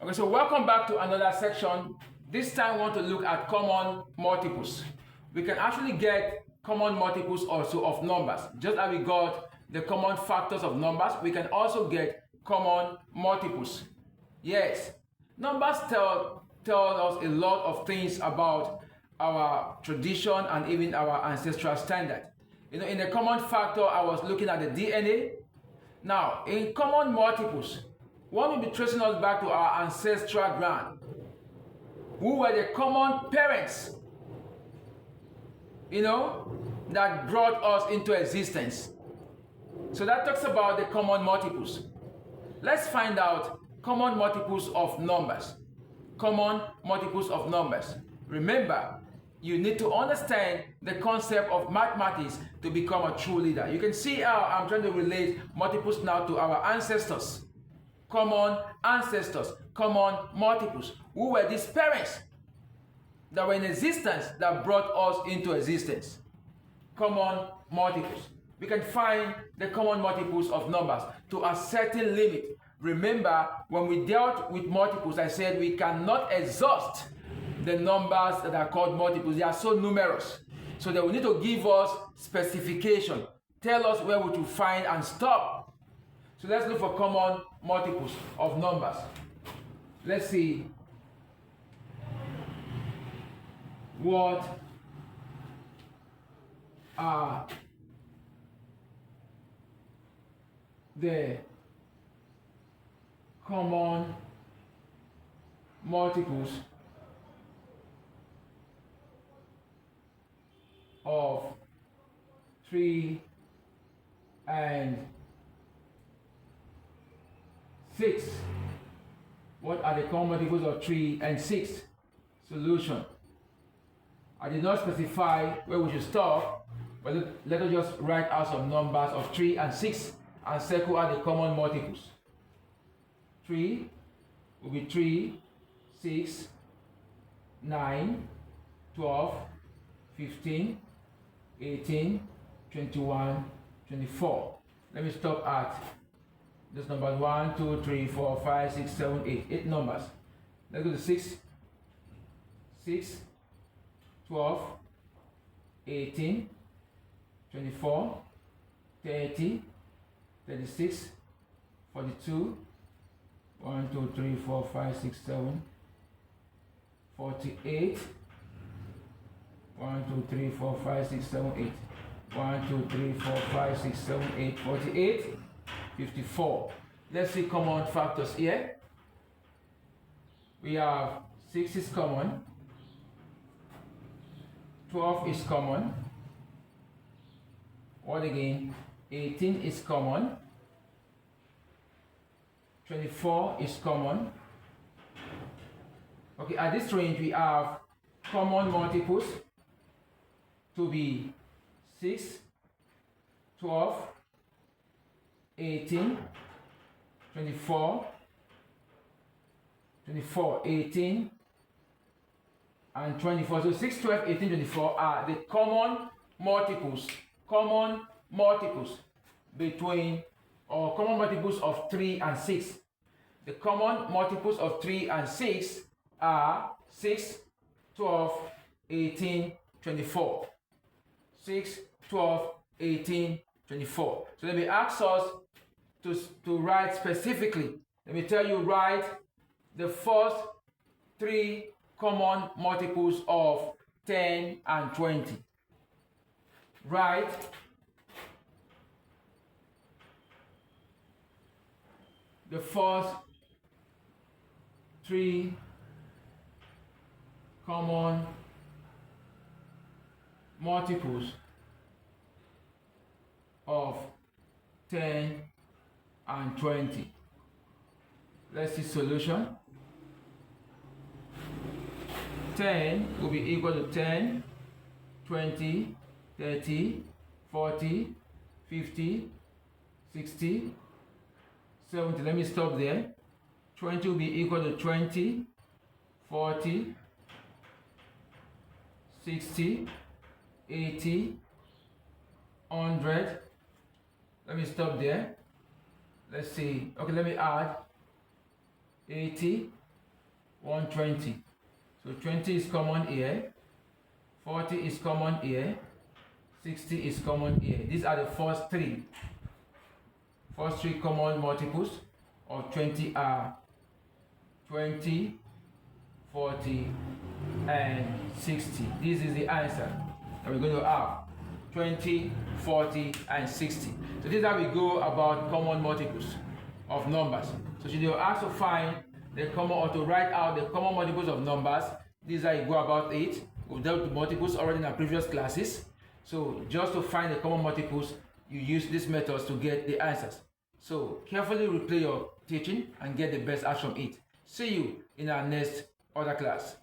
Okay, so welcome back to another section. This time we want to look at common multiples. We can actually get common multiples also of numbers. Just as we got the common factors of numbers, we can also get common multiples. Yes, numbers tell us a lot of things about our tradition and even our ancestral standard. You know, in the common factor, I was looking at the DNA. Now, in common multiples, one will be tracing us back to our ancestral ground, who were the common parents, that brought us into existence. So that talks about the common multiples. Let's find out common multiples of numbers. Common multiples of numbers. Remember, you need to understand the concept of mathematics to become a true leader. You can see how I'm trying to relate multiples now to our ancestors. Common ancestors, common multiples. Who were these parents that were in existence that brought us into existence? Common multiples. We can find the common multiples of numbers to a certain limit. Remember, when we dealt with multiples, I said we cannot exhaust the numbers that are called multiples. They are so numerous. So they will need to give us specification. Tell us where we should find and stop. So let's look for common multiples of numbers. Let's see what are the common multiples of 3 and 6. What are the common multiples of 3 and 6? Solution. I did not specify where we should stop, but let us just write out some numbers of 3 and 6 and circle out the common multiples. 3 will be 3, 6, 9, 12, 15, 18, 21, 24. Let me stop at this number 1, 2, 3, 4, 5, 6, 7, 8. 8 numbers. Let's go to 6. 6, 12, 18, 24, 30, 36, 42, 1, 2, 3, 4, 5, 6, 7, 48, 1, 2, 3, 4, 5, 6, 7, 8. 1, 2, 3, 4, 5, 6, 7, 8, 48, 54. Let's see common factors here. We have 6 is common, 12 is common, what again? 18 is common, 24 is common. Okay, at this range we have common multiples to be 6, 12, 18, 24, 18, and 24. So 6, 12, 18, 24 are the common multiples between, or common multiples of 3 and 6. The common multiples of 3 and 6 are 6, 12, 18, 24. 6, 12, 18, 24. So let me ask us to write specifically. Let me tell you, write the first 3 common multiples of 10 and 20. Write the first 3 common multiples of 10 and 20. Let's see solution. 10 will be equal to 10, 20, 30, 40, 50, 60, 70. Let me stop there. 20 will be equal to 20, 40, 60, 80, 100. Let me stop there. Let's see. Okay, let me add 80, 120. So 20 is common here, 40 is common here, 60 is common here. These are the first three common multiples of 20 are 20, 40, and 60. This is the answer that we're going to have. 20, 40, and 60. So this is how we go about common multiples of numbers. So should you ask to find the common or to write out the common multiples of numbers, this is how you go about it. We've dealt with multiples already in our previous classes. So just to find the common multiples, you use these methods to get the answers. So carefully replay your teaching and get the best out from it. See you in our next other class.